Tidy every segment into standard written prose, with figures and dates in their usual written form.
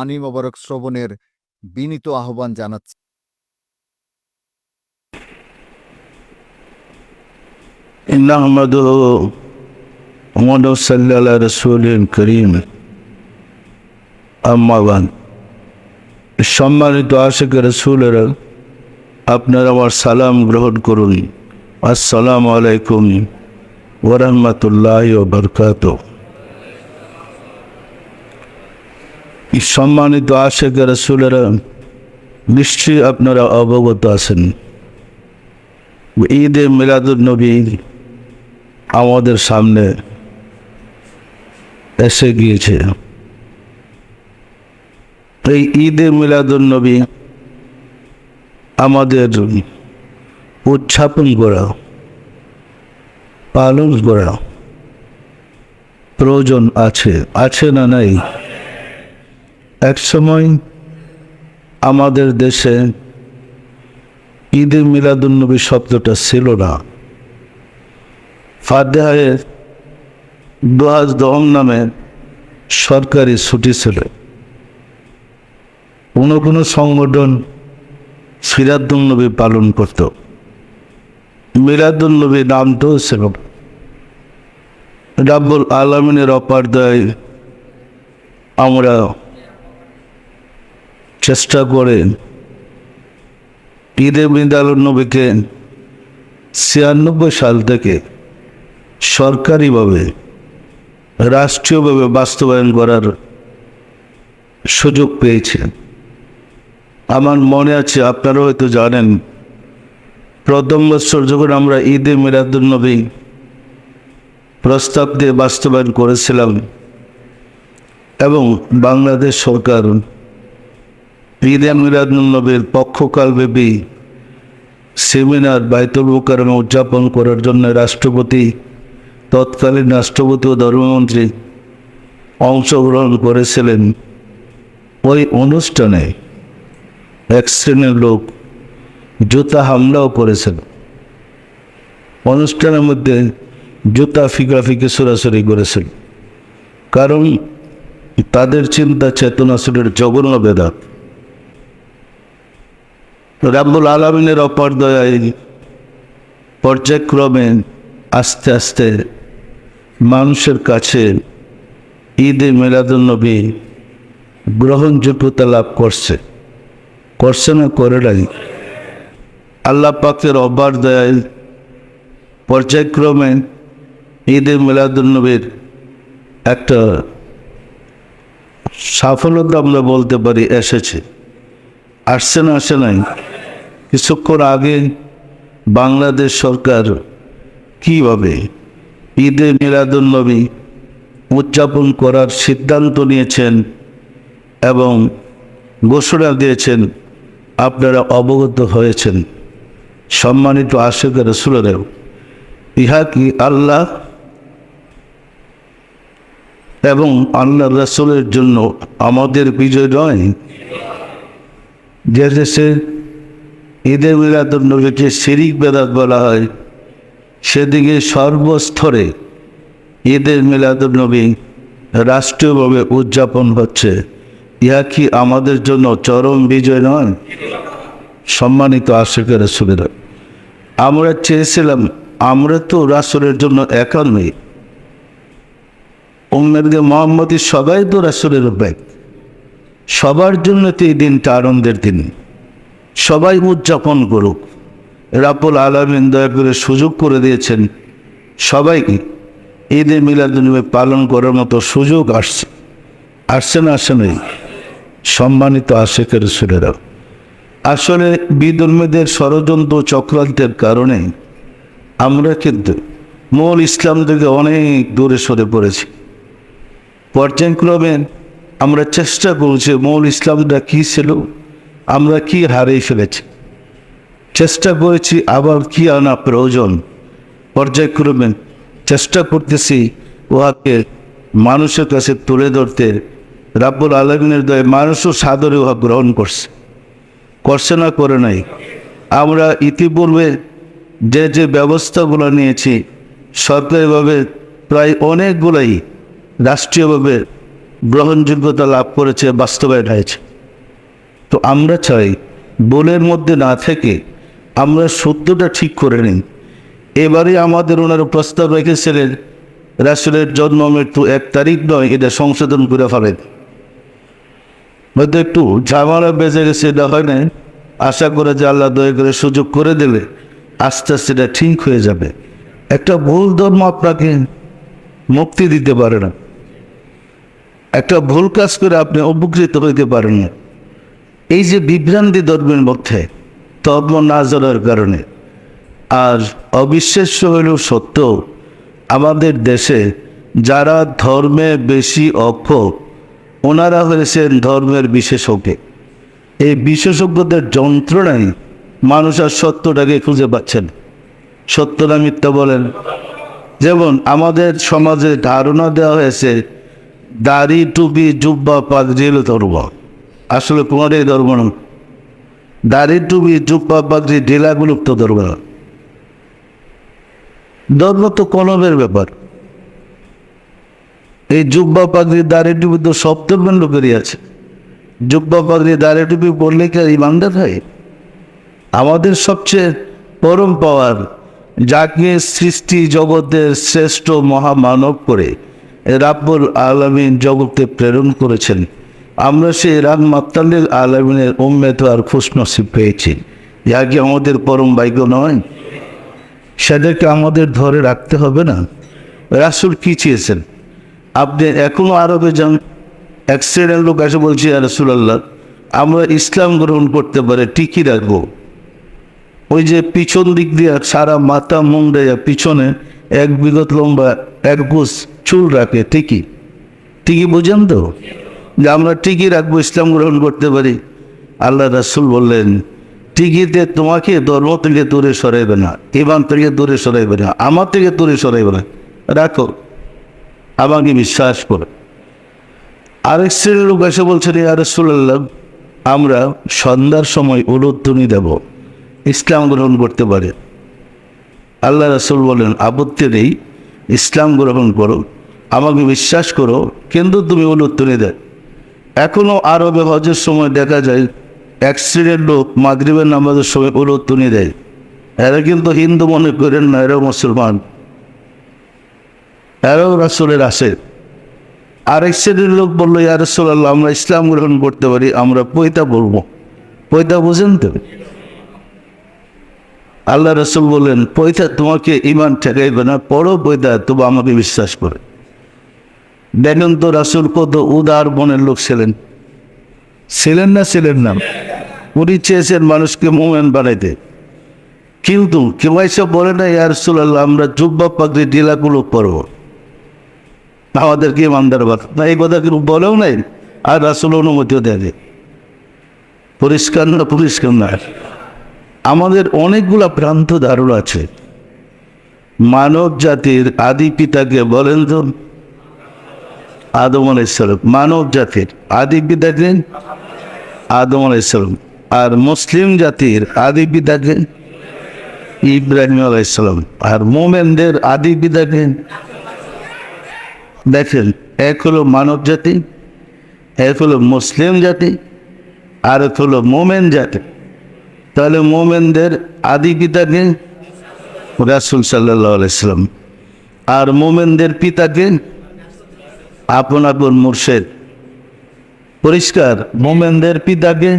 বাণী মোবারক শ্রবণের বিনীত আহ্বান জানাচ্ছি। নাহমাদুহু ওয়া নুসাল্লি আলা রাসূলিল কারীম, আম্মা বা'দ। সম্মানিত আশিক রাসূলেরা, আপনারা আমার সালাম গ্রহণ করুন। আসসালামু আলাইকুম ওয়া রাহমাতুল্লাহি ওয়া বারাকাতুহু। সম্মানিত আশিক রাসূলেরা, নিশ্চয়ই আপনারা অবগত আছেন ঈদে মিলাদুন নবী আমাদের সামনে এসে গিয়েছে। এই ঈদে মিলাদুন নবী আমাদের উদযাপন করা, পালন করা প্রয়োজন আছে না নাই? এক সময় আমাদের দেশে ঈদে মিলাদুন নবী শব্দটা ছিল না। ফাতেহায়ে দুহাজ দহম নামে সরকারি ছুটি ছিল। কোনো সংগঠন সিরাতুন নবী পালন করত, মিলাদুন নবী নামটাও ছিল। রাব্বুল আলামিনের অপারদয় আমরা চেষ্টা করে ঈদে মিলাদুন নবীকে 96 সাল থেকে সরকারিভাবে, রাষ্ট্রীয়ভাবে বাস্তবায়ন করার সুযোগ পেয়েছে। আমার মনে আছে, আপনারা হয়তো জানেন, প্রথম বছর যখন আমরা ঈদে মিলাদুন নবী প্রস্তাব দিয়ে বাস্তবায়ন করেছিলাম এবং বাংলাদেশ সরকার ঈদে মিলাদুন নবীর পক্ষকালব্যাপী সেমিনার বাইতুল মুকাররমে উদযাপন করার জন্য তৎকালীন রাষ্ট্রপতি ও ধর্মমন্ত্রী অংশগ্রহণ করেছিলেন। ওই অনুষ্ঠানে এক শ্রেণীর লোক জুতা হামলাও করেছিল। অনুষ্ঠানের মধ্যে জুতা ফিকাফিকি সরাসরি করেছিল, কারণ তাদের চিন্তা চেতনা ছিল জঘন্য বেদাত। রাব্বুল আলামিনের অপার দয়ায় পর্যায়ক্রমে আস্তে আস্তে মানুষের কাছে ঈদে মিলাদুন নবী গ্রহণযোগ্যতা লাভ করছে না করে নাই? আল্লাহ পাকের অপার দয়ায় পর্যায়ক্রমে ঈদে মিলাদুন নবীর একটা সাফল্যতা আমরা বলতে পারি আসছে না আসে নাই? কিছুক্ষণ আগে বাংলাদেশ সরকার কিভাবে ঈদে মিলাদুন নবী উদযাপন করার সিদ্ধান্ত নিয়েছেন এবং ঘোষণা দিয়েছেন, আপনারা অবগত হয়েছেন। সম্মানিত আশিক রাসূলেরা, ইহা কি আল্লাহ এবং আল্লাহ রাসূলের জন্য আমাদের বিজয় নয়? যে দেশে ঈদে মিলাদুন নবীকে শিরিক বেদাত বলা হয়, সেদিকে সর্বস্তরে ঈদে মিলাদুন নবী রাষ্ট্রীয়ভাবে উদযাপন হচ্ছে। ইহা কি আমাদের জন্য চরম বিজয় নয়? সম্মানিত আশিক রাসূলেরা, আমরা চেয়েছিলাম, আমরা তো রাসূলের জন্য একা নই, উম্মতে মুহাম্মদী সবাই তো রাসূলের উম্মত। সবার জন্য তো এই দিনটা আনন্দের দিন, সবাই উদযাপন করুক। রাব্বুল আলামিন দয়া করে সুযোগ করে দিয়েছেন, সবাইকে ঈদে মিলাদুন নবী পালন করার মতো সুযোগ আসছে না আসে নাই? সম্মানিত আশিক রাসূলেরা, আসলে বিধর্মীদের ষড়যন্ত্র চক্রান্তের কারণে আমরা কিন্তু মূল ইসলাম থেকে অনেক দূরে সরে পড়েছি। পর্যায়ক্রমে আমরা চেষ্টা করছি মূল ইসলামটা কী ছিল, আমরা কি হারিয়ে ফেলেছি, চেষ্টা করেছি আবার কি আনা প্রয়োজন। পর্যায়ক্রমে চেষ্টা করতেছি উহাকে মানুষের কাছে তুলে ধরতে। রাব্বুল আলামিনের দয়ায় মানুষও সাদরে উহা গ্রহণ করছে না করে নাই? আমরা ইতিপূর্বে যে ব্যবস্থাগুলো নিয়েছি সরকারিভাবে, প্রায় অনেকগুলোই রাষ্ট্রীয়ভাবে গ্রহণযোগ্যতা লাভ করেছে, বাস্তবায়ন হয়েছে। তো আমরা চাই বলের মধ্যে না থেকে আমরা সত্যটা ঠিক করে নিই। এবারে আমাদের ওনারা প্রস্তাব রেখেছিলেন রাসূলের জন্ম মৃত্যু 1 তারিখ নয়, এটা সংশোধন করে ফেলেন। হয়তো একটু ঝামেলা বেজে গেছে, এটা হয় না। আশা করে যে আল্লাহ দয়া করে সুযোগ করে দিলে আস্তে আস্তে এটা ঠিক হয়ে যাবে। একটা ভুল ধর্ম আপনাকে মুক্তি দিতে পারে না, একটা ভুল কাজ করে আপনি উপকৃত হইতে পারেন না। এই যে বিভ্রান্তি ধর্মের মধ্যে ধর্ম না জানার কারণে, আর অবিশ্বাস্য হলেও সত্য, আমাদের দেশে যারা ধর্মে বেশি অক্ষ, ওনারা হয়েছেন ধর্মের বিশেষজ্ঞ। এই বিশেষজ্ঞদের যন্ত্রণায় মানুষ আর সত্যটাকে খুঁজে পাচ্ছেন। সত্য না মিথ্যা বলেন? যেমন আমাদের সমাজে ধারণা দেওয়া হয়েছে দাড়ি, টুপি, জুব্বা, পাগড়ি হলো ধর্ম। আসলে কোনোটাই ধর্ম না। দাড়ি, টুপি, জুব্বা, পাগড়ি, ঢিলাগুলো তো ধর্ম না। ধর্ম তো কলমের ব্যাপার। এই জুব্বা, পাগড়ি, দাড়ি, টুপি তো সব ধর্মের লোকেরই আছে। জুব্বা, পাগড়ি, দাড়ি, টুপি পড়লে কি আর ইমানদার হয়? আমাদের সবচেয়ে পরম পাওয়ার, যাকে সৃষ্টি জগতের শ্রেষ্ঠ মহামানব করে রাব্বুল আলামিন জগতে প্রেরণ করেছেন, আমরা সেই রাহমাতুল আলামিনের উম্মত আর খুশনসিব পেয়েছি। ইয়া কি আমাদের পরম ভাগ্য নয়? সেটাকে আমাদের ধরে রাখতে হবে না? রাসূল কি চেয়েছেন? আপনি এখনো আরবে যান, এক শ্রেণীর লোক এসে বলছে, ইয়া রাসূলুল্লাহ, আমরা ইসলাম গ্রহণ করতে পারে টিকি রাখবো। ওই যে পিছন দিক দিয়ে সারা মাথা মুন্ডাইয়া পিছনে 1 বিঘত লম্বা 1 গোছ চুল রাখে, টিকি। টিকি বুঝেন তো? যে আমরা টিকি রাখবো, ইসলাম গ্রহণ করতে পারি। আল্লাহ রাসূল বললেন, টিকিতে তোমাকে ধর্ম থেকে দূরে সরাইবে না, ইমান থেকে দূরে সরাইবে না, আমার থেকে দূরে সরাইবে না, রাখো, আমাকে বিশ্বাস করো। আরেক শ্রেণীর লোক এসে বলছেন, ইয়া রাসূলুল্লাহ, আমরা সন্ধ্যার সময় উলুধ্বনি দেব, ইসলাম গ্রহণ করতে পারে। আল্লাহ রাসূল বলেন, আপত্তি নেই, ইসলাম গ্রহণ করো, আমাকে বিশ্বাস করো, কিন্তু তুমি উলুধ্বনি দেয়। এখনও আরবে হজের সময় দেখা যায় এক শ্রেণীর লোক মাগরিবের নামাজের সময় উলুধ্বনি দেয়। এরা কিন্তু হিন্দু মনে করেন না, এরাও মুসলমান, এরাও রাসূলের আসে। আরেক শ্রেণীর লোক বললো, ইয়া রাসূলুল্লাহ, আমরা ইসলাম গ্রহণ করতে পারি, আমরা পয়তা বলবো। পয়তা বুঝেন তো? আল্লাহ রাসূল বলেন, পয়তা তোমাকে ইমান ঠেকাইবে না, পড়ো পয়তা, তবু আমাকে বিশ্বাস করে। দেখেন তো রাসূল কত উদার মনের লোক ছিলেন। ছিলেন না? ছিলেন না? উনি চেয়েছেন মানুষকে মুমিন বানাইতে। কিন্তু কেউ এসে বলে না, ইয়া রাসূলুল্লাহ, আমরা জুব্বা, পাগড়ি, ঢিলাগুলো পরবো, আমাদেরকে ইমানদার বানাও না, এই কথা কেউ বলেও নাই, আর রাসূল অনুমতিও দেয়। পরিষ্কার না? পরিষ্কার না? আমাদের অনেকগুলা ভ্রান্ত ধারণা আছে। মানব জাতির আদি পিতাকে বলেন তো? আদম আলাইহিস সালাম। মানব জাতির আদি পিতাকে আদম আলাইহিস সালাম। আর মুসলিম জাতির আদি পিতাকে ইব্রাহিম আলাইহিস সালাম। আর মুমিনদের আদি পিতাকে, দেখেন, এক হলো মানব জাতি, এক হলো মুসলিম জাতি, আর এক হলো মুমিন জাতি। তাহলে মুমিনদের আদি পিতাকে রাসূল সাল্লাল্লাহু আলাইহি সাল্লাম, আর মুমিনদের পিতাকে আপন আপন মুর্শিদ। পরিষ্কার? মুমিনদের পিতাকে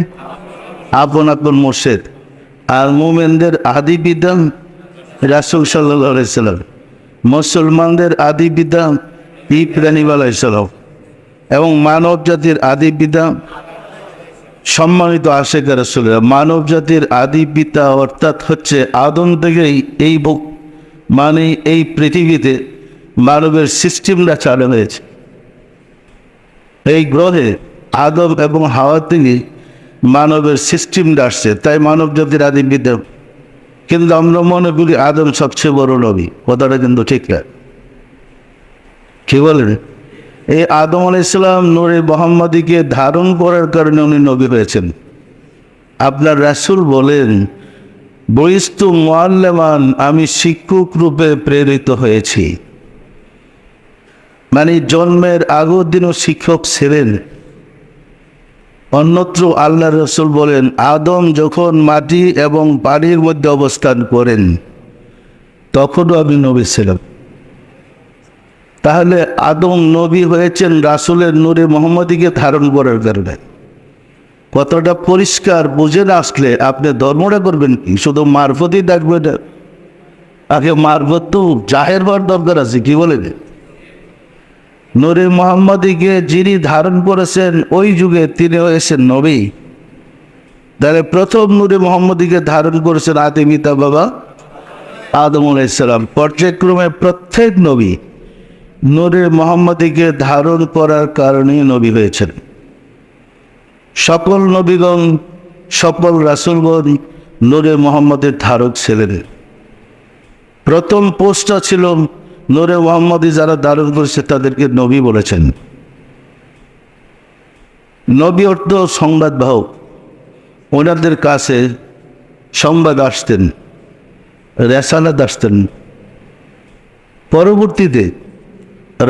আপন আপন মুর্শিদ, আর মুমিনদের আদি পিতা রাসূল সাল্লাল্লাহু আলাইহি সাল্লাম। মুসলমানদের আদি পিতা ইব্রাহিম আলাইহিস সালাম, এবং মানব জাতির আদি পিতা সম্মানিত আশিকা রাসূলুল্লাহ। মানব জাতির আদি পিতা অর্থাৎ হচ্ছে আদম থেকেই এই মানে এই পৃথিবীতে মানবের সিস্টেমটা চালু হয়েছে। এই গ্রহে আদম এবং হাওয়া থেকে মানবের সিস্টেমটা আসছে, তাই মানব জাতির আদি পিতা। কিন্তু আমরা মনে করি আদম সবচেয়ে বড় নবী, কথাটা কিন্তু ঠিক না। কি বলেন? এই আদম আলাইহিস সালাম নূরে মুহাম্মাদীকে ধারণ করার কারণে উনি নবী হয়েছেন। আপনার রাসূল বলেন, বইস্তু মুআল্লিমান, আমি শিক্ষক রূপে প্রেরিত হয়েছি। মানে জন্মের আগের দিনও শিক্ষক ছিলেন। অন্যত্র আল্লাহ রসুল বলেন, আদম যখন মাটি এবং পানির মধ্যে অবস্থান করেন তখনও আমি নবী ছিলাম। তাহলে আদম নবী হয়েছেন রাসূলের নূরে মুহাম্মদীকে ধারণ করার কারণে। কতটা পরিষ্কার বুঝে না আসলে আপনি ধর্মটা করবেন কি? শুধু মারফতই ডাকবেন? আগে মারফত তো জাহের হওয়ার দরকার আছে, কি বলেন? নূরে মুহাম্মদীকে যিনি ধারণ করেছেন ওই যুগে তিনি হয়েছেন নবী। তাহলে প্রথম নূরে মুহাম্মদীকে ধারণ করেছেন আদি পিতা বাবা আদম আলাইহিস সালাম। পর্যায়ক্রমে প্রত্যেক নবী নূরে মুহাম্মদীকে ধারণ করার কারণে নবী হয়েছেন। সকল নবীগণ, সকল রাসূলগণ নূরে মুহাম্মদের ধারক ছিলেন। প্রথম পোস্টটা ছিল নূরে মুহাম্মদী যারা ধারণ করেছে তাদেরকে নবী বলেছেন। নবী অর্থ সংবাদ বাহক। ওনাদের কাছে সংবাদ আসতেন, রেসালাত আসতেন। পরবর্তীতে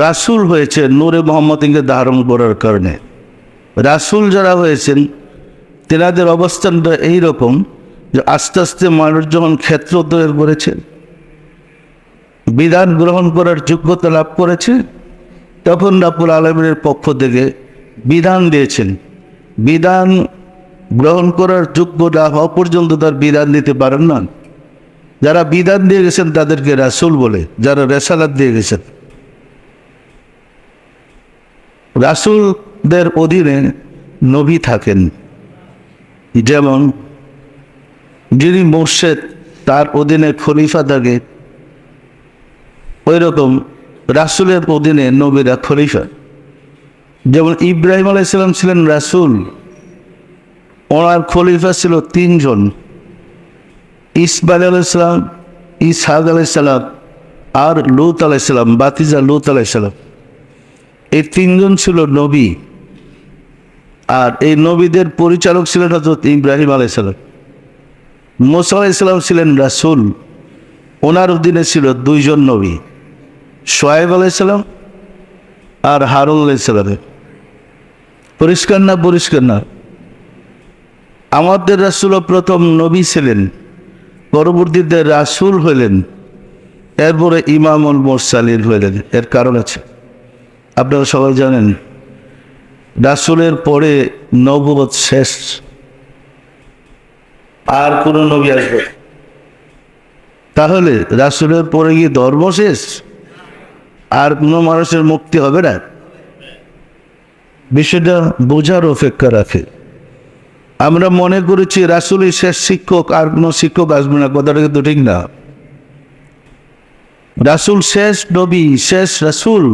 রাসূল হয়েছে নূরে মুহাম্মদীকে ধারণ করার কারণে। রাসূল যারা হয়েছেন তেনাদের অবস্থানটা এইরকম যে আস্তে আস্তে মানুষ যখন ক্ষেত্র তৈরি করেছে, বিধান গ্রহণ করার যোগ্যতা লাভ করেছে, তখন রাব্বুল আলামিনের পক্ষ থেকে বিধান দিয়েছেন। বিধান গ্রহণ করার যোগ্য না হওয়া পর্যন্ত তার বিধান দিতে পারেন না। যারা বিধান দিয়ে গেছেন তাদেরকে রাসূল বলে, যারা রেসালাত দিয়ে গেছেন। রাসূলদের অধীনে নবী থাকেন। যেমন যিনি মুর্শেদ তার অধীনে খলিফা থাকে, ওই রকম রাসূলের অধীনে নবীরা খলিফা। যেমন ইব্রাহিম আলাইহিস সালাম ছিলেন রাসূল, ওনার খলিফা ছিল 3 জন, ইসমাঈল আলাইহিস সালাম, ইসহাক আলাইহিস সালাম আর লূত আলাইহিস সালাম, বাতিজা লূত আলাইহিস সালাম। এই 3 জন ছিল নবী। আর এই নবীদের পরিচালক ছিলেন হযরত ইব্রাহিম আলাইহিস সালাম। মুসা আলাইহিস সালাম ছিলেন রাসূল, ওনার অধীনে ছিল 2 জন নবী, শুআয়ব আলাইহিস সালাম আর হারুন আলাইহিস সালাম। পরিষ্কার না? পরিষ্কার না? আমাদের রাসূল প্রথম নবী ছিলেন, পরবর্তীতে রাসূল হলেন, এরপরে ইমামুল মুরসালিন হলেন। এর কারণ আছে, আপনারা সবাই জানেন রাসূলের পরে নবুয়ত শেষ, আর কোন নবী আসবে? তাহলে রাসূলের পরে কি ধর্ম শেষ? আর কোনো মানুষের মুক্তি হবে না? বিষয়টা বোঝার অপেক্ষা রাখে। আমরা মনে করেছি রাসূলই শেষ শিক্ষক, আর কোনো শিক্ষক আসবে না। কথাটা কিন্তু ঠিক না। রাসূল শেষ নবী, শেষ রাসূল।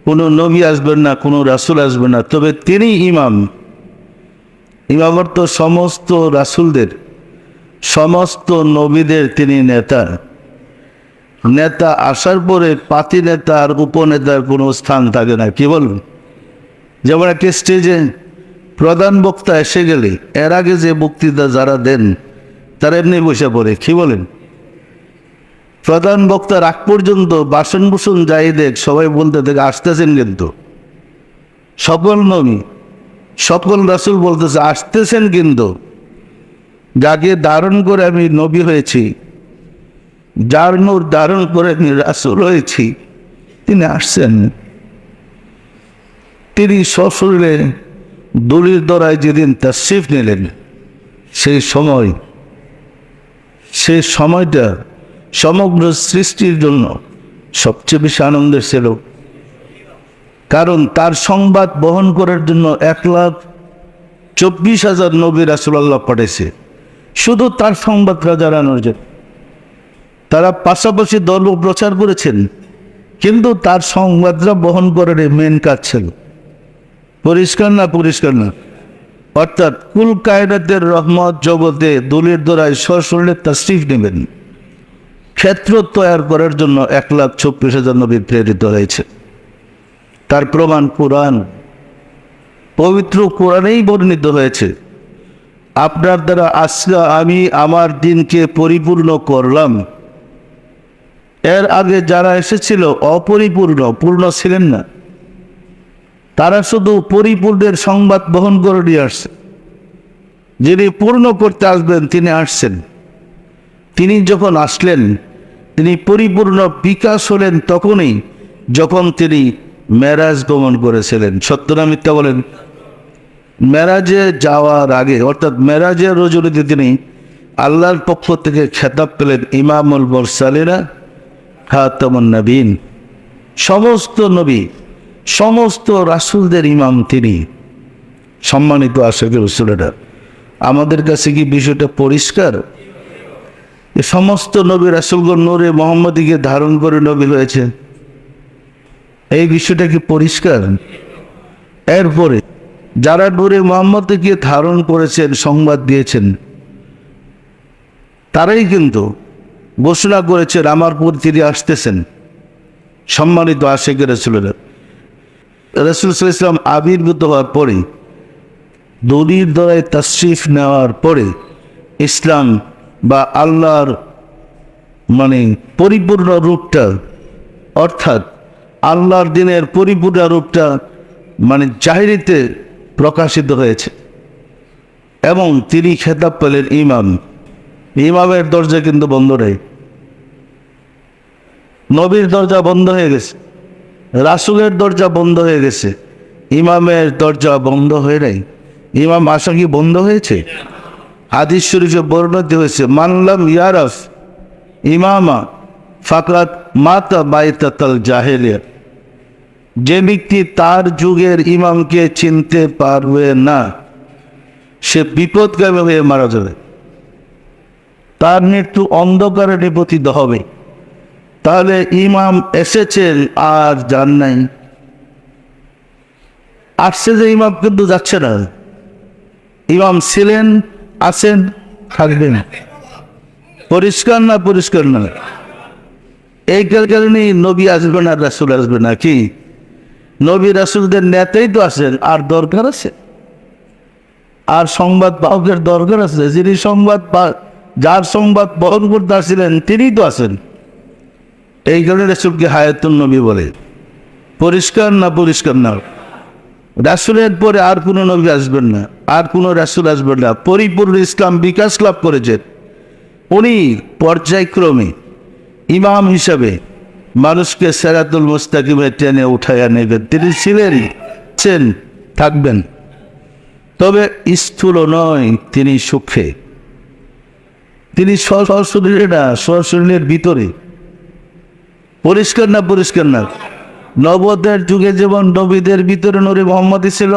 কোনো নবী আসবেন না, কোনো রাসূল আসবে না, তবে তিনি ইমাম। ইমাম অর্থ সমস্ত রাসূলদের, সমস্ত নবীদের তিনি নেতা। নেতা আসার পরে পাতি নেতা আর উপনেতার কোনো স্থান থাকে না, কি বলুন? যেমন একটা স্টেজে প্রধান বক্তা এসে গেলে এর আগে যে বক্তৃতা যারা দেন তারা এমনি বসে পড়ে, কি বলেন? প্রধান বক্তার আগ পর্যন্ত বাসন বুসন যাই দেখ সবাই বলতে থেকে আসতেছেন, কিন্তু সকল নবী, সকল রাসূল বলতেছে আসতেছেন, কিন্তু যাকে ধারণ করে আমি নবী হয়েছি, যার নূর ধারণ করে আমি রাসূল হয়েছি, তিনি আসছেন। তিনি সশরীরে দলির দরায় যেদিন তাশরীফ নিলেন, সেই সময়টা সমগ্র সৃষ্টির জন্য সবচেয়ে বেশি আনন্দের ছিল। কারণ তার সংবাদ বহন করার জন্য 1,24,000 নবী রাসূল আল্লাহ পাঠিয়েছে, শুধু তার সংবাদটা জানানোর জন্য। তারা পাশাপাশি ধর্ম প্রচার করেছেন, কিন্তু তার সংবাদটা বহন করার মেন কাজ ছিল। পরিষ্কার না? পরিষ্কার না? অর্থাৎ কুল কায়নাতের রহমত জগতে দলির দ্বারায় সশরীরে তাশরীফ নেবেন, ক্ষেত্র তৈরি করার জন্য 1,24,000 নবী প্রেরিত হয়েছে। তার প্রমাণ কোরআন, পবিত্র কোরআনেই বর্ণিত হয়েছে, আপনার দ্বারা আজকে আমি আমার দিনকে পরিপূর্ণ করলাম। এর আগে যারা এসেছিল অপরিপূর্ণ, পূর্ণ ছিলেন না, তারা শুধু পরিপূর্ণের সংবাদ বহন করে নিয়ে আসছে। যিনি পূর্ণ করতে আসবেন তিনি আসছেন। তিনি যখন আসলেন, তিনি পরিপূর্ণ বিকাশ হলেন তখনই যখন তিনি মেরাজ গমন করেছিলেন। সত্য না মিথ্যা বলেন? মেরাজে যাওয়ার আগে অর্থাৎ মেরাজের রজনীতে তিনি আল্লাহর পক্ষ থেকে খেতাব পেলেন ইমামুল মুরসালিনা খাতামুন নবীন। সমস্ত নবী, সমস্ত রাসূলদের ইমাম তিনি। সম্মানিত আশিক রাসূলেরা, আমাদের কাছে কি বিষয়টা পরিষ্কার? এই সমস্ত নবী রাসূলগণ নূরে মুহাম্মদীকে ধারণ করে নবী হয়েছে, এই বিষয়টা কি পরিষ্কার? এরপরে যারা নূরে মুহাম্মদীকে ধারণ করেছেন, সংবাদ দিয়েছেন, তারাই কিন্তু ঘোষণা করেছেন আমার পর তিনি আসতেছেন। সম্মানিত আশিক রাসূলেরা, রাসূল সাল্লাল্লাহু আলাইহি ওয়াসাল্লাম আবির্ভূত হওয়ার পরে, দলির দ্বারায় তাশরিফ নেওয়ার পরে ইসলাম বা আল্লাহর পরিপূর্ণ রূপটা, অর্থাৎ আল্লাহর দিনের পরিপূর্ণ রূপটা জাহিরিতে প্রকাশিত হয়েছে এবং তিনি খেতাব পেলেন ইমাম। ইমামের দরজা কিন্তু বন্ধ নেই। নবীর দরজা বন্ধ হয়ে গেছে, রাসূলের দরজা বন্ধ হয়ে গেছে, ইমামের দরজা বন্ধ হয়ে নাই। ইমাম আসা কি বন্ধ হয়েছে? হাদিস শরীফে বর্ণিত হয়েছে, মানলাম ইয়ারাফ ইমামা ফাকাত মাতা বাইতাতাল জাহেলিয়া। যে ব্যক্তি তার যুগের ইমামকে চিনতে পারবে না, সে বিপদগামী হয়ে মারা যাবে, তার মৃত্যু অন্ধকারে নিপতিত হবে। তাহলে ইমাম এসেছেন আর যান নাই। আসছে যে ইমাম কিন্তু যাচ্ছে না। ইমাম ছিলেন, আছেন, থাকবেন। পরিষ্কার না? পরিষ্কার না? এই কারণেই নবী আসবে না, রাসূল আসবে না। কি নবী রাসূলদের নেতাই তো আছেন, আর দরকার আছে? আর সংবাদ বাহকের দরকার আছে? যিনি যার সংবাদ বহন করতে আসছিলেন তিনিই তো আছেন। এই কারণে রাসূলকে হায়াতুন নবী বলে। পরিষ্কার না? পরিষ্কার না? রাসূলের পরে আর কোনো নবী আসবেন না, আর কোনো রাসূল আসবেন না। পরিপূর্ণ ইসলাম বিকাশ লাভ করেছেন উনি পর্যায়ক্রমে ইমাম হিসাবে মানুষকে সিরাতুল মুস্তাকিমে টেনে উঠাইয়া নেবেন। তিনি ছিলেন, থাকবেন। তবে স্থূল নয়, তিনি সূক্ষ্মে, তিনি সশরীরে না, সশরীরের ভিতরে। পরিষ্কার না? পরিষ্কার না? নবুয়তের যুগে যেমন নবীদের ভিতরে নূরে মুহাম্মদী ছিল,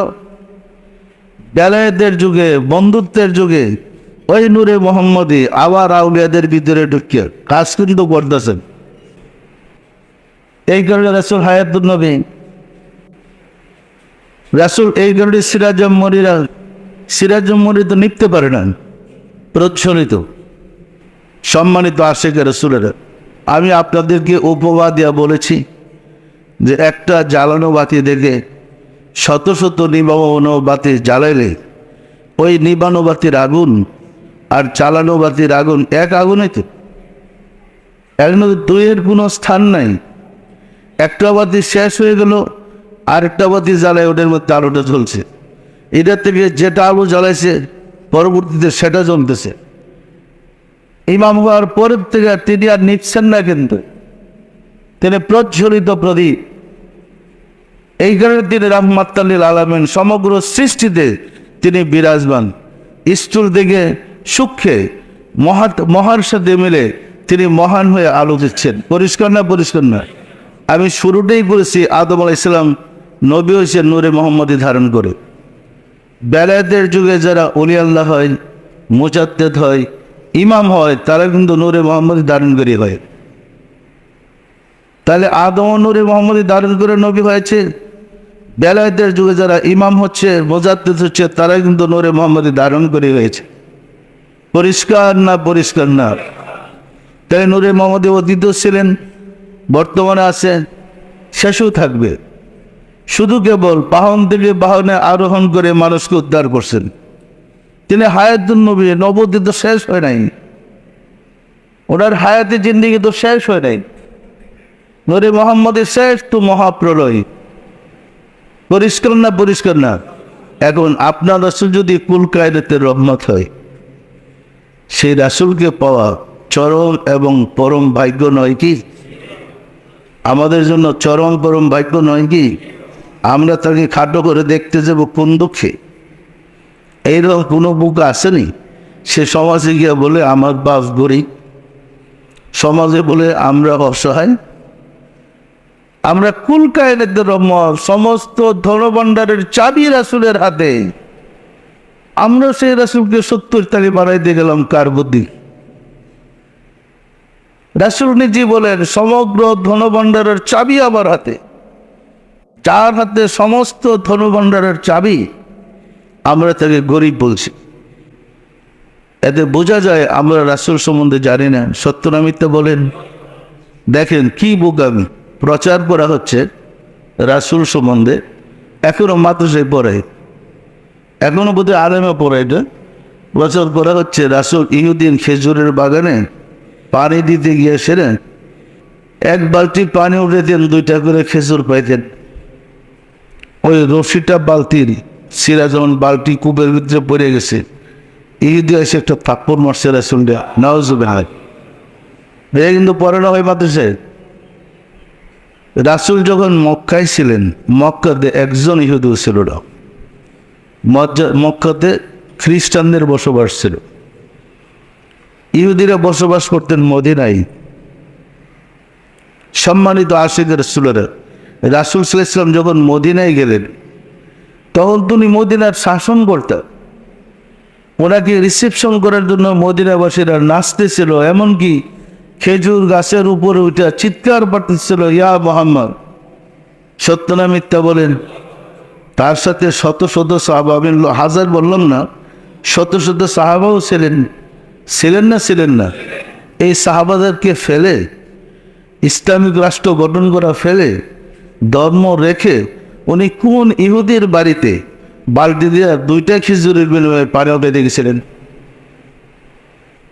বেলায়েতের যুগে, বন্ধুত্বের যুগে ওই নূরে মুহাম্মদী আবার আউলিয়াদের ভিতরে ঢুকিয়ে কাজ কিন্তু করতেছেন। এই কারণে রাসূল হায়াতুন নবী, রাসূল এই কারণে সিরাজুম মুনিরা তো নিপতে পারে না, প্রজ্বলিত। সম্মানিত আশিক রাসূলেরা, আমি আপনাদেরকে উপমা দিয়া বলেছি যে একটা জ্বালানো বাতি দেখে শত শত নিবানো বাতি জ্বালাইলে ওই নিবানো বাতির আগুন আর জ্বালানো বাতির আগুন এক আগুনে তো, এর মধ্যে দুইয়ের কোনো স্থান নাই। একটা বাতি শেষ হয়ে গেল, আরেকটা বাতি জ্বালায়, ওদের মধ্যে আলোটা জ্বলছে। এটার থেকে যেটা আলো জ্বালাইছে পরবর্তীতে সেটা জ্বলতেছে। ইমাম হওয়ার পরের থেকে তিনি আর নিচ্ছেন না, কিন্তু তিনি প্রজ্বলিত প্রদীপ। এই কারণে তিনি রাহমাতাল লিল আলামিন, সমগ্র সৃষ্টিতে তিনি বিরাজমান। স্থূল দিকে সূক্ষ্মে মহার সাথে মিলে তিনি মহান হয়ে আলো দিচ্ছেন। পরিষ্কার না? পরিষ্কার না? আমি শুরুতেই বলেছি, আদম আলাইহিস সালাম নবী হয়েছেন নূরে মুহাম্মদী ধারণ করে। বেলায়েতের যুগে যারা ওলি আল্লাহ হয়, মুজাদ্দিদ হয়, ইমাম হয়, তারা কিন্তু নূরে মুহাম্মদী ধারণ করে হয়। তাহলে আদম নূরে মুহাম্মদী ধারণ করে নবী হয়েছে। বেলায়েতের যুগে যারা ইমাম হচ্ছে, মুজাদ্দিদ হচ্ছে, তারা কিন্তু নূরে মুহাম্মদী ধারণ করে হয়েছে। পরিষ্কার না? পরিষ্কার না? তাই নূরে মুহাম্মদী অতীত ছিলেন, বর্তমানে আছে, শেষও থাকবে। শুধু কেবল বাহন থেকে বাহনে আরোহণ করে মানুষকে উদ্ধার করছেন। তিনি হায়াতুন নবী, নবুয়ত তো শেষ হয় নাই, ওনার হায়াতে জিন্দেগি তো শেষ হয় নাই। নূরে মোহাম্মদের শ্রেষ্ঠ মহাপ্রলয়। পরিষ্কার না? পরিষ্কার না? এখন আপনার রাসূল যদি কুল কায়নাতের রহমত হয়, সেই রাসূলকে পাওয়া চরম এবং পরম ভাগ্য নয় কি? আমাদের জন্য চরম পরম ভাগ্য নয় কি? আমরা তাকে খাটো করে দেখতে যাব কোন দুঃখে? এইরকম কোনো বুক আসেনি সে সমাজে গিয়ে বলে আমার বাপ গরিব, সমাজে বলে আমরা অসহায়। আমরা কুল কায়নাতের রহমত, সমস্ত ধনভাণ্ডারের চাবি রাসূলের হাতে। আমরা সেই রাসূলকে 70 তালি বানাইতে গেলাম কার বুদ্ধি? রাসূল নিজে বলেন সমগ্র ধনভাণ্ডারের চাবি আমার হাতে। যার হাতে সমস্ত ধনভাণ্ডারের চাবি, আমরা তাকে গরিব বলছি। এতে বোঝা যায় আমরা রাসূল সম্বন্ধে জানি না। সত্য না মিথ্যা বলেন? দেখেন কি বোকামি প্রচার করা হচ্ছে রাসূল সম্বন্ধে। এখনো মাদ্রাসায় পড়ায়, এখনো বোধহয় আলেমে পড়ে। এটা প্রচার করা হচ্ছে রাসূল ইহুদিন খেজুরের বাগানে পানি দিতে গিয়েছিলেন, এক বালতি পানি উঠেতেন, 2টা করে খেজুর পাইতেন। ওই রশিটা বালতির সিরা যখন বালতি কূপের ভিতরে পড়ে গেছে, ইহুদি এসে একটা থাপ্পড় মারছে রাসূলকে, নাউজুবিল্লাহ। এটা কিন্তু পরে না হয় মাদ্রাসায়। রাসূল যখন মক্কায় ছিলেন, মক্কাতে একজন ইহুদি ছিল না। মক্কাতে খ্রিস্টানদের বসবাস ছিল। ইহুদিরা বসবাস করতেন মদিনায়। সম্মানিত আশিক রাসূলের রাসূল সাল্লাল্লাহু আলাইহি ওয়াসাল্লাম যখন মদিনায় গেলেন, তখন তিনি মদিনার শাসন করতেন। ওনাকে রিসেপশন করার জন্য মদিনাবাসীরা নাচতেছিল, এমনকি খেজুর গাছের উপরে উঠে চিৎকার পাঠতেছিল, ইয়া মুহাম্মদ। সত্য না মিথ্যা বলেন? তার সাথে শত শত সাহাবা, আমি হাজার বললাম না, শত শত সাহাবাও ছিলেন। ছিলেন না? ছিলেন না? এই সাহাবাদেরকে ফেলে, ইসলামিক রাষ্ট্র গঠন করা ফেলে, ধর্ম রেখে উনি কোন ইহুদির বাড়িতে বালতি দিয়ে 2টা খেজুরের বিনিময়ে পানি উঠে গেছিলেন?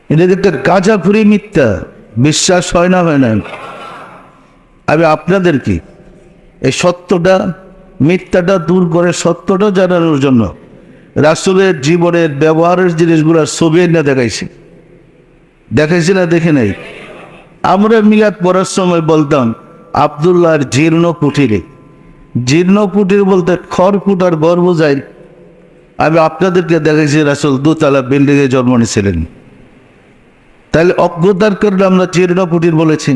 এটা একটা গাঁজাখুরি মিথ্যা। বিশ্বাস হয় না? হয় না? আমি আপনাদের কি এই সত্যটা মিথ্যাটা দূর করে সত্যটা জানানোর জন্য রাসূলের জীবনের ব্যবহারের জিনিসগুলো ছবি না দেখাইছি না? দেখে নাই? আমরা মিলাদ পড়ার সময় বলতাম আব্দুল্লাহর জীর্ণ কুঠিরে। জীর্ণ কুঠির বলতে খড়কুটার ঘর বোঝায়। আমি আপনাদেরকে দেখাইছি রাসূল 2তলা বিল্ডিংয়ে জন্ম নিয়েছিলেন। তাহলে অজ্ঞতার কারণে আমরা জীর্ণ কুঠির বলেছি।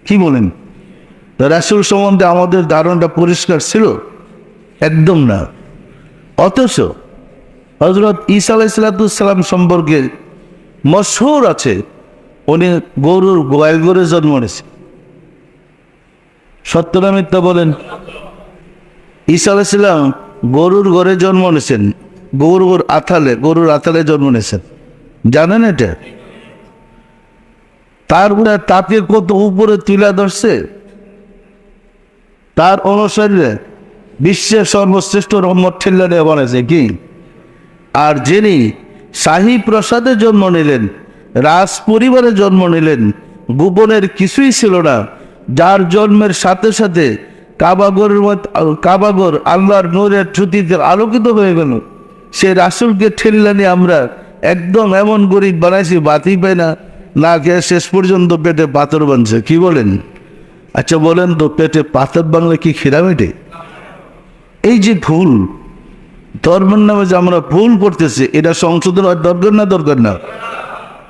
কি বলেন? রাসূল সম্বন্ধে আমাদের ধারণাটা পরিষ্কার ছিল? একদম না। অথচ হযরত ঈসা আলাইহিস সালাম সম্পর্কে মশহুর আছে উনি গরুর গোয়াল ঘরে জন্ম নিয়েছেন। সত্য না মিথ্যা বলেন? ঈসা আলাইহিস সালাম গরুর ঘরে জন্ম নিয়েছেন, গরুর আথালে জন্ম নিয়েছেন। জানেন এটা? তারপরে তাকে কত উপরে তুলে ধরছে, তার অনুসারীরা বিশ্বের সর্বশ্রেষ্ঠ রহমত ঠেল্লা নিয়ে বানাইছে কি? আর যিনি শাহী প্রাসাদে জন্ম নিলেন, রাজ পরিবারে জন্ম নিলেন, গোপনের কিছুই ছিল না, যার জন্মের সাথে সাথে কাবাগর আল্লাহর নূরের জ্যোতিতে আলোকিত হয়ে গেল, সে রাসূলকে ঠেল্লা নিয়ে আমরা একদম এমন গরিব বানাইছি, বাতি পাই না, না খেয়ে শেষ পর্যন্ত পেটে পাথর বানছে। কি বলেন? আচ্ছা বলেন তো, পেটে পাথর বাংলা কি খিদা মেটে? এই যে ভুল ধর্মের নামে যে আমরা ভুল করতেছি, এটা সংশোধন হওয়ার দরকার না? দরকার না?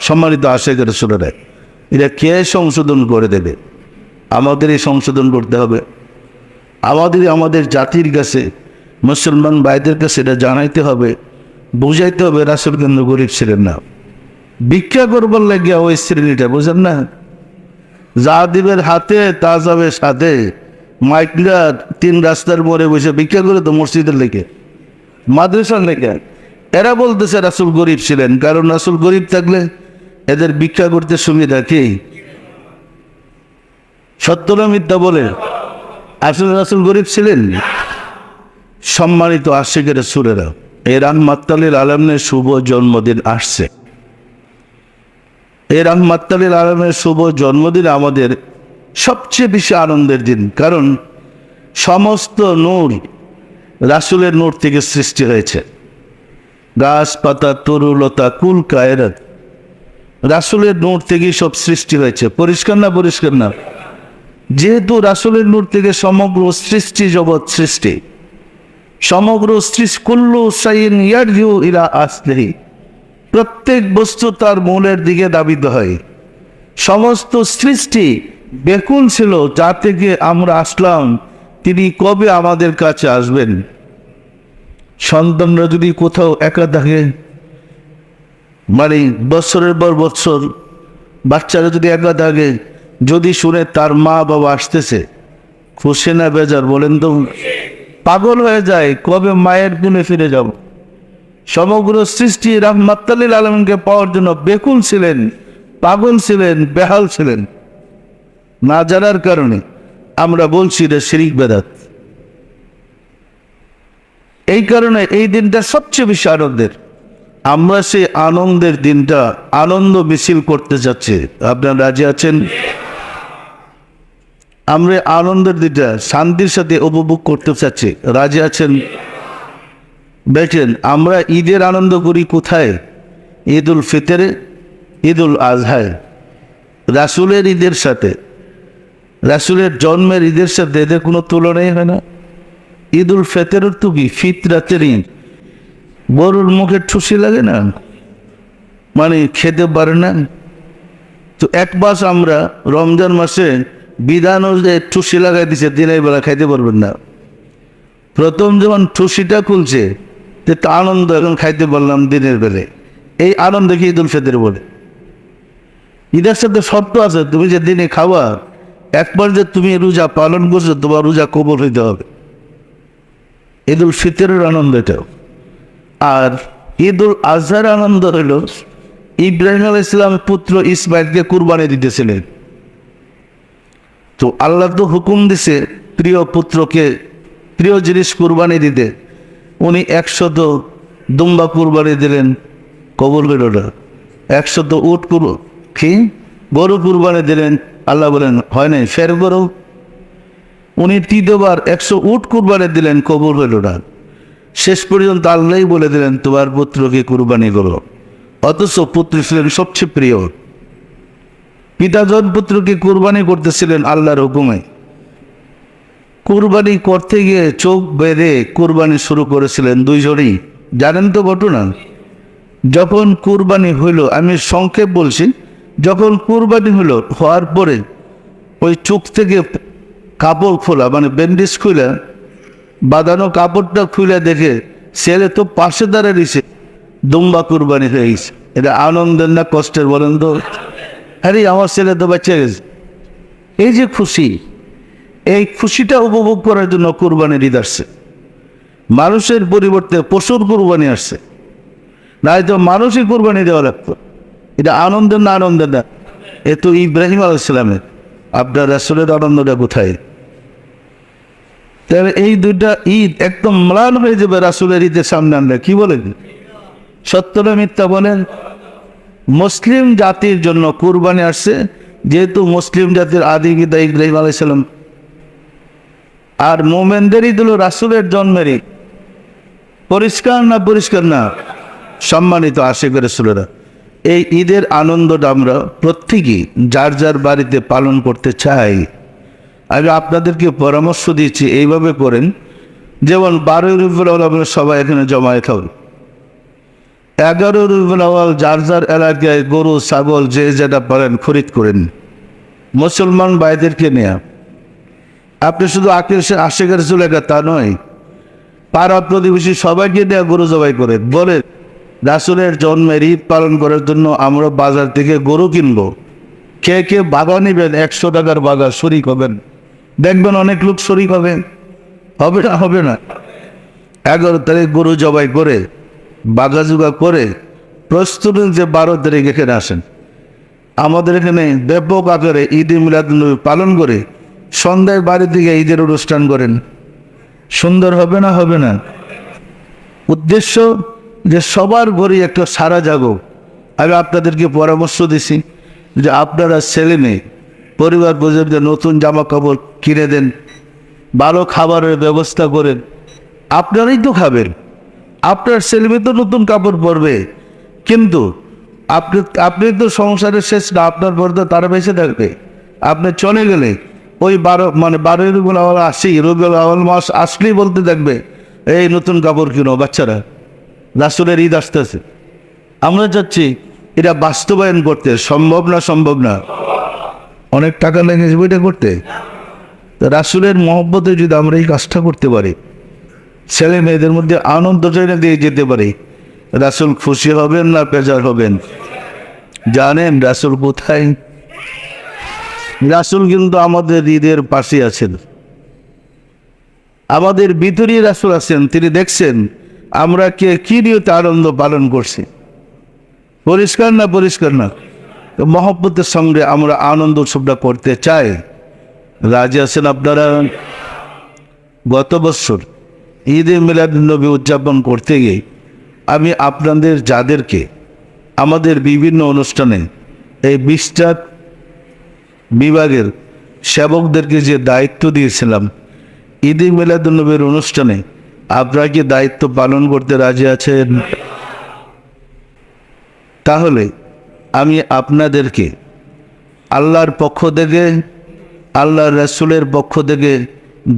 সম্মানিত আশিক রাসূলেরা, এটা কে সংশোধন করে দেবে? আমাদেরই সংশোধন করতে হবে। আমাদের জাতির কাছে, মুসলমান ভাইদের কাছে এটা জানাইতে হবে, বুঝাইতে হবে রাসূল কিন্তু গরিব ছিলেন না। ভিক্ষা করবার লাগিয়া ওই শ্রেণীটা, বুঝেন না? যা দিবের হাতে তা যাবে সাথে। মাইকলা 3 রাস্তার মোড়ে বসে ভিক্ষা করে তো মসজিদের লেগে, মাদ্রাসার লেগে। এরা বলতেছে রাসূল গরিব ছিলেন, কারণ রাসূল গরিব থাকলে এদের ভিক্ষা করতে সুবিধা কি? সত্য না মিথ্যা বলে? আসলে রাসূল গরিব ছিলেন? সম্মানিত আশিক রাসূলেরা, এই রাহমাতুল আলামিনের শুভ জন্মদিন আসছে। এই রাহমাতুল আলামিনের শুভ জন্মদিন আমাদের সবচেয়ে বেশি আনন্দের দিন, কারণ সমস্ত নূর রাসূলের নূর থেকে সৃষ্টি হয়েছে। গাছপাতা, তরুলতা, কুল কায়রাত রাসূলের নূর থেকেই সব সৃষ্টি হয়েছে। পরিষ্কার না? পরিষ্কার না? যেহেতু রাসূলের নূর থেকে সমগ্র সৃষ্টি জগৎ সৃষ্টি, সমগ্র সৃষ্টি কুল্লু শাইইন ইয়ারজিউ ইলা আসলিহি, প্রত্যেক বস্তু তার মূলের দিকে ধাবিত হয়। সমস্ত সৃষ্টি বেকুল ছিল যা থেকে আমরা আসলাম, তিনি কবে আমাদের কাছে আসবেন। সন্তানরা যদি কোথাও একা থাকে, মানে বছরের পর বছর বাচ্চারা যদি একা থাকে, যদি শুনে তার মা বাবা আসতেছে, খুশি না বেজার বলেন তো? পাগল হয়ে যায়, কবে মায়ের গুণে ফিরে যাব। সমগ্র সৃষ্টি রাহমাতুল লিল আলামিনকে পাওয়ার জন্য বেকুল ছিলেন, পাগল ছিলেন, বেহাল ছিলেন। না জানার কারণে আমরা বলছি এটা শিরিক বেদাত। এই কারণে এই দিনটা সবচেয়ে বেশি আনন্দের। আমরা সেই আনন্দের দিনটা আনন্দ মিছিল করতে যাচ্ছি। আপনারা রাজি আছেন? আমরা আনন্দের দিনটা শান্তির সাথে উপভোগ করতে চাচ্ছি। রাজি আছেন? দেখেন, আমরা ঈদের আনন্দ করি কোথায়? ঈদুল ফিতরে, ঈদুল আজহায়। রাসূলের ঈদের সাথে, রাসূলের জন্মের ঈদের সাথে এদের কোনো তুলনাই হয় না। ঈদুল ফিতরের তো কি ফিতরাতের ঈদ, গরুর মুখে ঠুসি লাগে না, মানে খেতে পারে না। তো এক মাস আমরা রমজান মাসে বিধান অনুযায়ী ঠুসি লাগাই দিচ্ছে, দিনের বেলা খাইতে পারবেন না। প্রথম যখন ঠুসিটা খুলছে তো আনন্দ, এখন খাইতে পারলাম দিনের বেলে, এই আনন্দকে ঈদুল ফিতর বলে। ঈদের সাথে শর্ত আছে, তুমি যে দিনে খাওয়া, একবার যে তুমি রোজা পালন করছো, তোমার রোজা কবুল হইতে হবে। ঈদুল ফিতরের আনন্দ এটাও। আর ঈদুল আজহার আনন্দ হইল ইব্রাহিম আলাইহিস সালামের পুত্র ইসমাইলকে কুরবানি দিতেছিলেন। তো আল্লাহ তো হুকুম দিছে প্রিয় পুত্রকে প্রিয় জিনিস কুরবানি দিতে। উনি 100 দুম্বা কুরবানি দিলেন, কবুল হইল না। 100 উট গরু কুরবানি দিলেন, আল্লাহ বলেন হয় নাই, ফের গরু। উনি তৃতীয়বার 100 উট কুরবানি দিলেন, কবুল হইল না। শেষ পর্যন্ত আল্লাহই বলে দিলেন তোমার পুত্রকে কুরবানি করো। অথচ পুত্র ছিলেন সবচেয়ে প্রিয়। পিতাজন পুত্রকে কুরবানি করতেছিলেন আল্লাহর হুকুমে। কুরবানি করতে গিয়ে চোখ বেঁধে কুরবানি শুরু করেছিলেন দুইজনই। জানেন তো ঘটনা? যখন কুরবানি হইল, আমি সংক্ষেপ বলছি, যখন কুরবানি হইল, হওয়ার পরে ওই চোখ থেকে কাপড় খোলা, মানে ব্যান্ডেজ খুলে বাঁধানো কাপড়টা খুলে দেখে ছেলে তো পাশে দাঁড়িয়ে দিছে, দুম্বা কুরবানি হয়ে গেছে। এটা আনন্দের না কষ্টের বলেন তো? আরে আমার ছেলে তো বাচ্চা গেছে। এই যে খুশি, এই খুশিটা উপভোগ করার জন্য কুরবানির ঈদ আসছে। মানুষের পরিবর্তে পশুর কুরবানি আসছে, নাই তো মানুষই কুরবানি দেওয়া লাগতো। এটা আনন্দের না আনন্দের না? এ তো ইব্রাহিম আলাইহিস সালামের। আপনার রাসূলের আনন্দটা কোথায়? তাহলে এই দুইটা ঈদ একদম ম্লান হয়ে যাবে রাসূলের ঈদের সামনে আনলে। কি বলেন? সত্য না মিথ্যা বলেন? মুসলিম জাতির জন্য কুরবানি আসছে, যেহেতু মুসলিম জাতির আদি পিতা ইব্রাহিম আলাইহিস সালাম। আর মোমেনদের ঈদ হলো রাসূলের জন্মের ঈদ। পরিষ্কার না? পরিষ্কার না? সম্মানিত আশিক রাসূলেরা, এই ঈদের আনন্দটা আমরা প্রত্যেকেই যার যার বাড়িতে পালন করতে চাই। আমি আপনাদেরকে পরামর্শ দিচ্ছি, এইভাবে করেন। যেমন 12 রবিউল আউয়াল আমরা সবাই এখানে জমায়েত হব। 11 রবিউল আউয়াল যার যার এলাকায় গরু ছাগল যে যেটা পারেন খরিদ করেন, মুসলমান ভাইদেরকে নিয়ে। আপনি শুধু আশিক রাসূল একা তা নয়, পাড়া প্রতিবেশী সবাইকে নিয়ে গরু জবাই করেন। বলে রাসূলের জন্মের ঈদ পালন করার জন্য আমরা বাজার থেকে গরু কিনবো। কে কে বাগা নেবেন? 100 টাকার বাগা শরিক হবেন। দেখবেন অনেক লোক শরিক হবে। হবে না? হবে না? 11 তারিখ গরু জবাই করে বাগা জুগা করে প্রস্তুতি যে 12 তারিখ এখানে আসেন। আমাদের এখানে ব্যাপক আকারে ঈদে মিলাদুন্নবী পালন করে সন্ধ্যায় বাড়ি থেকে ঈদের অনুষ্ঠান করেন। সুন্দর হবে না? হবে না? উদ্দেশ্য যে সবার ঘরে একটা সারা জাগো। আমি আপনাদেরকে পরামর্শ দিছি যে আপনারা ছেলে মেয়ে পরিবার পরিজনদের নতুন জামা কাপড় কিনে দেন, ভালো খাবারের ব্যবস্থা করেন। আপনারাই তো খাবেন, আপনার ছেলেমেয়ে তো নতুন কাপড় পরবে, কিন্তু আপনি তো সংসারের শেষ না, আপনার পর তো তারা বেঁচে থাকবে। আপনি চলে গেলে ওই 12 রবিউল আউয়াল আসি, রবিউল আউয়াল মাস আসলেই বলতে থাকবে এই নতুন কাপড় কিনো বাচ্চারা, রাসূলের ঈদ আসতেছে। আমরা চাচ্ছি এটা বাস্তবায়ন করতে। সম্ভব না? সম্ভব না। অনেক টাকা লেগে যাবে এটা করতে। রাসূলের মহব্বতে যদি আমরা এই কাজটা করতে পারি, ছেলে মেয়েদের মধ্যে আনন্দটা এনে দিয়ে যেতে পারি, রাসূল খুশি হবেন না বেজার হবেন? জানেন রাসূল কোথায়? রাসূল কিন্তু আমাদের হৃদয়ের পাশে আছেন, আমাদের ভিতরেই রাসূল আছেন। তিনি দেখছেন আমরা কি নিয়তে আনন্দ পালন করছি। পরিষ্কার না? পরিষ্কার না? তো মহব্বতের সঙ্গে আমরা আনন্দ উৎসবটা করতে চাই। রাজি আছেন আপনারা? গত বছর ঈদে মিলাদুন্নবী উদযাপন করতে গিয়ে আমি আপনাদের যাদেরকে আমাদের বিভিন্ন অনুষ্ঠানে এই 20টা বিভাগের সেবকদেরকে যে দায়িত্ব দিয়েছিলাম, ঈদে মিলাদুন্নবীর অনুষ্ঠানে আপনারা কি দায়িত্ব পালন করতে রাজি আছেন? তাহলে আমি আপনাদেরকে আল্লাহর পক্ষ থেকে, আল্লাহর রাসূলের পক্ষ থেকে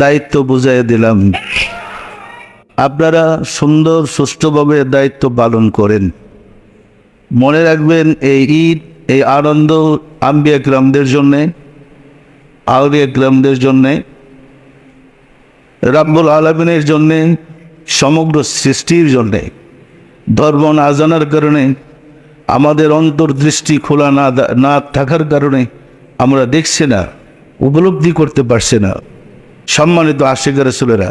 দায়িত্ব বুঝাই দিলাম। আপনারা সুন্দর সুষ্ঠুভাবে দায়িত্ব পালন করেন। মনে রাখবেন এই ঈদ, এই আনন্দ আম্বিয়া কিরামদের জন্যে, আউলিয়া কিরামদের জন্যে, রাব্বুল আলামিনের জন্যে, সমগ্র সৃষ্টির জন্যে। ধর্ম না জানার কারণে, আমাদের অন্তর্দৃষ্টি খোলা না থাকার কারণে আমরা দেখছি না, উপলব্ধি করতে পারছি না। সম্মানিত আশিক রাসূলেরা,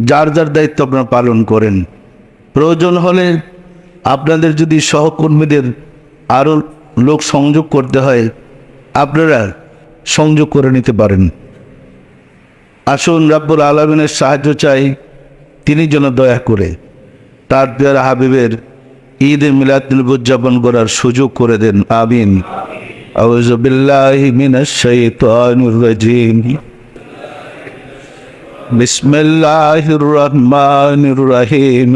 যার যার দায়িত্ব আপনারা পালন করেন। প্রয়োজন হলে আপনাদের যদি সহকর্মীদের আরও লোক সংযোগ করতে হয়, আপনারা সংযোগ করে নিতে পারেন। আসুন রাব্বুল আলামিনের সাহায্য চাই, তিনি যেন দয়া করে তার প্রিয় হাবিবের ঈদে মিলাদুন্নবী উদযাপন করার সুযোগ করে দেন। আমিন। আউযু বিল্লাহি মিনাশ শাইতানির রাজিম। বিসমিল্লাহির রহমানির রহিম।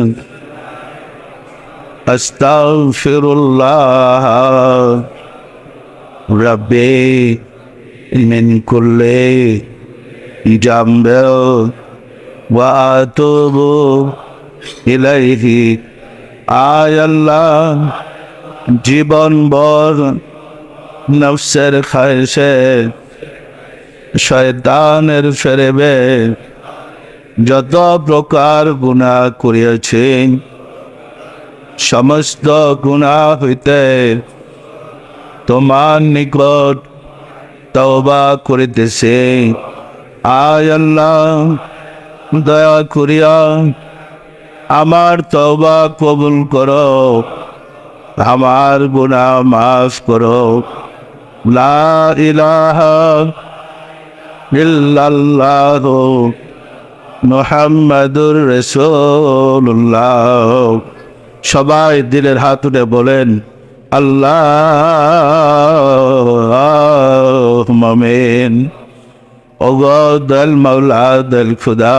আস্তাগফিরুল্লাহ রাব্বি মিন কুল্লি জামবি ওয়া আতুবু ইলাইহি। আয় আল্লাহ, জীবন ভর নফসের খায়েশে, শয়তানের ফেরেবে যত প্রকার গুনাহ করিয়াছি, সমস্ত গুনাহ হইতে তোমার নিকট তওবা করিতেছি। আয় আল্লাহ, দয়া করিয়া আমার তওবা কবুল করো, আমার গুনাহ মাফ করো। লা ইলাহা ইল্লাল্লাহু মুহাম্মাদুর রাসূলুল্লাহ। সবাই দিলের হাত উঠে বলেন আল্লাহুম্মা আমিন। ওগো দয়াল মাওলা, দয়াল খুদা,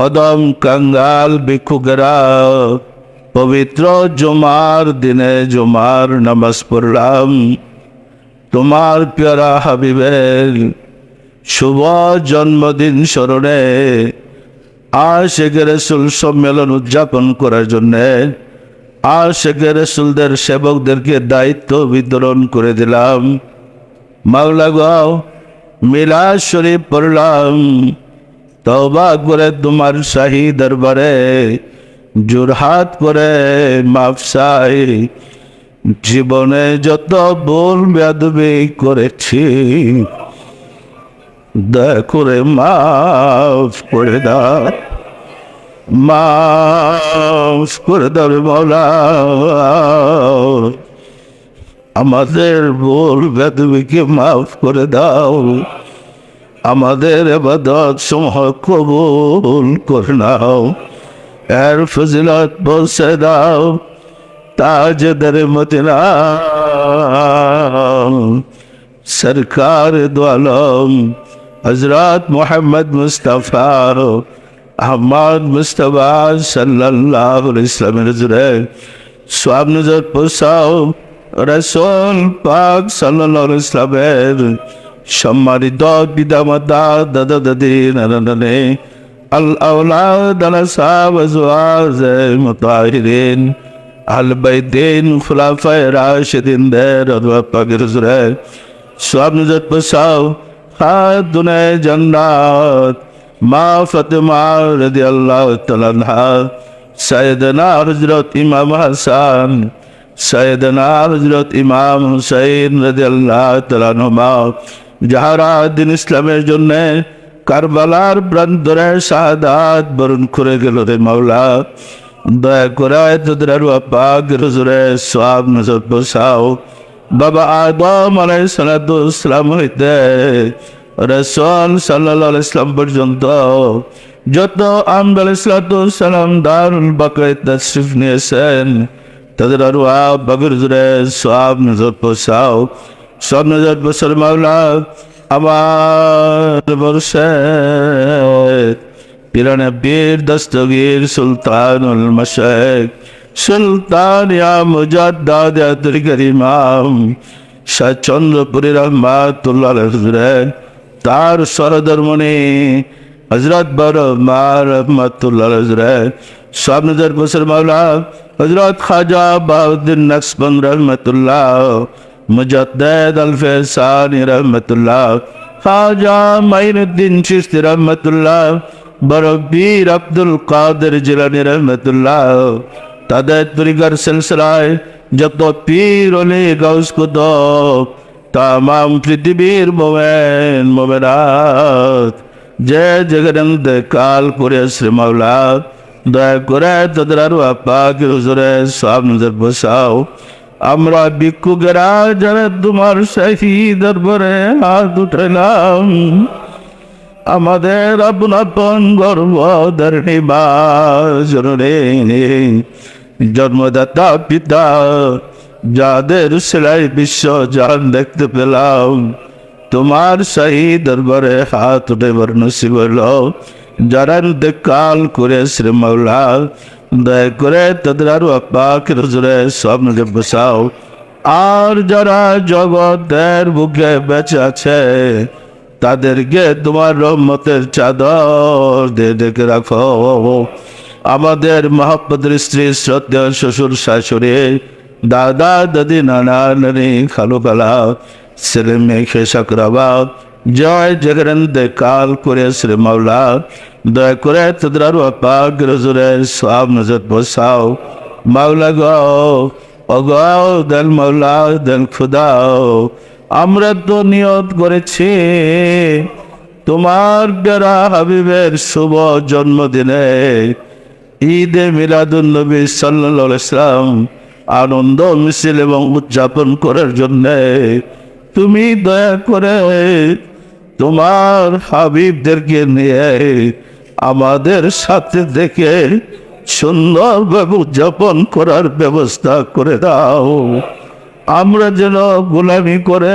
অদম কাঙ্গাল ভিক্ষুকেরা পবিত্র জুমার দিনে জুমার নামাজ পড়লাম। তোমার প্যারা হাবিবের শুভ জন্মদিন স্মরণে আশিক রাসূল সম্মেলন উদযাপন করার জন্যে আশিক রাসূলদের সেবকদেরকে দায়িত্ব বিতরণ করে দিলাম। মাওলা গো, মিলাদ শরীফ পড়লাম, তওবা করে তোমার শাহী দরবারে জোরহাত করে মাফ চাই। জীবনে যত ভুল বেয়াদবি করেছি, দয়া করে মাফ করে দাও, মাফ করে দাও রে মাওলা। আমাদের ভুল বেয়াদবিকে মাফ করে দাও, আমাদের ইবাদত সমূহ কবুল করে নাও, এর ফজিলত পৌঁছে দাও তাজদার মদিনা। सरकार दो आलम हजरत मोहम्मद मुस्तफ़ा अहमद मुस्तफ़ा सल्लल्लाहु अलैहि वसल्लम स्वाब नजर पोसाओ रसूल पाक सल्लल्लाहु अलैहि वसल्लम सम्मानित पितामाता दादा दादी नाना नानी अल औलाद अल असहाब अज़वाज मुताहिरीन अल बैतीन खुलाफाए राशिदीन देर अदवा पाक हुज़ूर स्वाब नजर पोसाओ खातूने जन्नत माँ फातिमा रज़ियल्लाहु तआला अन्हा सैयदना हज़रत इमाम हसन सैयदना हज़रत इमाम हुसैन रज़ियल्लाहु तआला अन्हुमा যাহারা দিন ইসলামের জন্য কারবালার প্রান্তরে শাহাদাত বরণ করে গেল রে মাওলা দয়া করে তোদের পাক হুজুরে সওয়াব নজর বসাও বাবা আদম আলাইহিস সালাতু ওয়াসসালাম হইতে রাসূল সাল্লাল্লাহু আলাইহি ওয়াসাল্লাম পর্যন্ত যত আম্বিয়া আলাইহিস সালাতু ওয়াসসালাম দারুল বাকায়ে তাশরিফ নিয়েছেন তাদের আরওয়াহ বাগের হুজুরে সওয়াব নজর বসাও সব নজর বসর মাওলা আমার মুর্শিদ পিরানে পীর দস্তগীর সুলতানুল মশায়েখ সুলতান ইয়া মুজাদ্দাদ ইয়া তরিকার ইমাম শাহ চন্দ্রপুরী রহমাতুল্লাহ আলাইহি তার সরদরমণি হযরত বারমা রহমাতুল্লাহ আলাইহি সব নজর বসর মাওলা হযরত খাজা বাউদ্দিন নকশবন্দ রহমাতুল্লাহ मुजद्दिद अल-फैसानी रहमतुल्लाह ख्वाजा माइनुद्दीन चिश्ती रहमतुल्लाह बड़ो पीर अब्दुल कादिर जिलानी रहमतुल्लाह ताদের তরিকার সিলসিলায় যত পীর ওলি গাউস কুতুব তামাম পৃথিবীর মোমেন মোমেনাত যে যেখানে কাল করে শ্রী মাওলা দয়া করে তাদের আরওয়াহ পাক হুজুরে সওয়াব নজর বসাও আমরা ভিক্ষুকেরা যারা তোমার শাহী দরবারে হাত উঠাইলাম আমাদের আপন আপন গর্ভধারিণী মা জননী জন্মদাতা পিতা যাদের সেলাই বিশ্ব জান দেখতে পেলাম তোমার শাহী দরবারে হাত উঠাইবার নসিব হইল যারা ইন্তেকাল করে শ্রী মাওলা দয়া করে তাদের আরওয়াহ পাক হুজুরে সওয়াব নজর বসাও আর যারা জগতের বুকে বেঁচে আছে তাদেরকে তোমার রহমতের চাদর দিয়ে ঢেকে রাখো আমাদের মহব্বতের স্ত্রী শ্রদ্ধেয় শ্বশুর শাশুড়ি দাদা দাদি নানা নানি খালু খালা ছেলে মেয়ে খেসাকরাবাদ জয় যেখানে কাল করে শ্রী মাওলা দয়া করে তাদের আরওয়াহ পাক হুজুরে সওয়াব নজর বসাও মাওলা গো অগাও দেন মাওলা দেন খুদাও আমরা তো নিয়ত করেছি তোমার প্যারা হাবিবের শুভ জন্মদিনে ঈদে মিলাদুন নবী সাল্লাল্লাহু আলাইহি ওয়াসাল্লাম আনন্দ মিছিল এবং উদযাপন করার জন্য তুমি দয়া করে তোমার হাবিবদেরকে নিয়ে আমাদের সাথে দেখে সুন্দরভাবে উদযাপন করার ব্যবস্থা করে দাও আমরা যেন গোলামি করে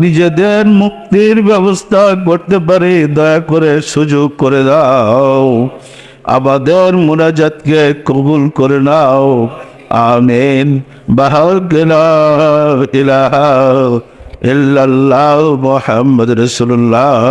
নিজেদের মুক্তির ব্যবস্থা করতে পারি দয়া করে সুযোগ করে দাও আমাদের মুনাজাতকে কবুল করে নাও আমিন বাহাউলা ইলাহা ইল্লাল্লাহ মুহাম্মদ রাসূলুল্লাহ